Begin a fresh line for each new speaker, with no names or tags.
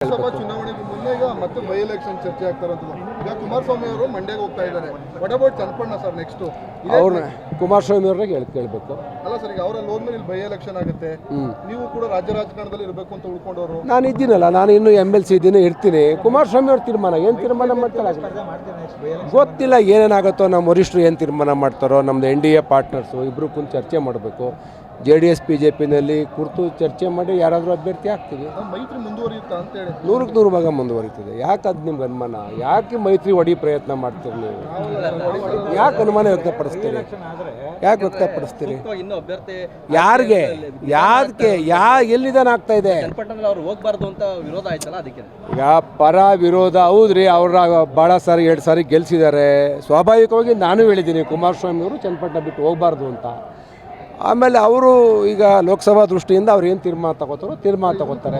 ಲೋಕಸಭಾ ಚುನಾವಣೆಗೆ ಮುನ್ನ ಈಗ ಮತ್ತೆ ಬೈ ಎಲೆಕ್ಷನ್ ಚರ್ಚೆ ಆಗ್ತಾರಂತದ್ದು. ಈಗ ಕುಮಾರಸ್ವಾಮಿ ಅವರು ಮಂಡ್ಯಗೆ ಹೋಗ್ತಾ ಇದ್ದಾರೆ. What about Channapatna sir next?
ಅವ್ರನ್ನ ಕುಮಾರಸ್ವಾಮಿ ಅವ್ರಿಗೆ ಕೇಳಬೇಕು.
ಅಲ್ಲ ಸರ್, ಈಗ ಅವರಲ್ಲಿ ಹೋದ್ಮೇಲೆ ಇಲ್ಲಿ ಬೈ ಎಲೆಕ್ಷನ್ ಆಗುತ್ತೆ. ನೀವು ಕೂಡ ರಾಜ್ಯ ರಾಜಕಾರಣದಲ್ಲಿ ಇರಬೇಕು ಅಂತ ಉಳ್ಕೊಂಡವರು.
ನಾನು ಇದ್ದೀನಲ್ಲ, ನಾನು ಇನ್ನೂ MLC ಇದ್ದೀನಿ, ಇರ್ತೀನಿ. ಕುಮಾರಸ್ವಾಮಿ ಅವ್ರ ತೀರ್ಮಾನ ಏನು ತೀರ್ಮಾನ ಮಾಡ್ತಾರೆ ಗೊತ್ತಿಲ್ಲ. ಏನೇನಾಗುತ್ತೋ ನಮ್ಮ ವರಿಷ್ಠರು ಏನು ತೀರ್ಮಾನ ಮಾಡ್ತಾರೋ. ನಮ್ಮದು NDA ಪಾರ್ಟ್ನರ್ಸು ಇಬ್ಬರು ಕುಂತು ಚರ್ಚೆ ಮಾಡಬೇಕು. JDS BJPನಲ್ಲಿ ಕುರಿತು ಚರ್ಚೆ ಮಾಡಿ ಯಾರಾದರೂ ಅಭ್ಯರ್ಥಿ ಆಗ್ತೀವಿ.
ಮೈತ್ರಿ ಮುಂದುವರಿಯುತ್ತಾ ಅಂತೇಳಿ
100% ಭಾಗ ಮುಂದುವರಿತದೆ. ಯಾಕೆ ಅದು ನಿಮ್ಗೆ ಅನುಮಾನ? ಯಾಕೆ ಮೈತ್ರಿ ಹೊಡಿ ಪ್ರಯತ್ನ ಮಾಡ್ತೀರಿ ನೀವು? ಯಾಕೆ ಅನುಮಾನ ವ್ಯಕ್ತಪಡಿಸ್ತೀರಿ? ಯಾಕೆ ವ್ಯಕ್ತಪಡಿಸ್ತೀರಿ? ಯಾರಿಗೆ ಎಲ್ಲಿದಾನ ಆಗ್ತಾ ಇದೆ? ಈಗ ಪರ ವಿರೋಧ ಹೌದ್ರಿ. ಅವ್ರ ಭಾಳ ಸಾರಿ 2 ಸಾರಿ ಗೆಲ್ಸಿದ್ದಾರೆ. ಸ್ವಾಭಾವಿಕವಾಗಿ ನಾನು ಹೇಳಿದ್ದೀನಿ ಕುಮಾರಸ್ವಾಮಿ ಅವರು ಚನ್ನಪಟ್ಟಣ ಬಿಟ್ಟು ಹೋಗಬಾರ್ದು ಅಂತ. ಆಮೇಲೆ ಅವರು ಈಗ ಲೋಕಸಭಾ ದೃಷ್ಟಿಯಿಂದ ಅವ್ರು ಏನು ತೀರ್ಮಾನ ತಗೋತಾರೋ ತೀರ್ಮಾನ ತಗೋತಾರೆ.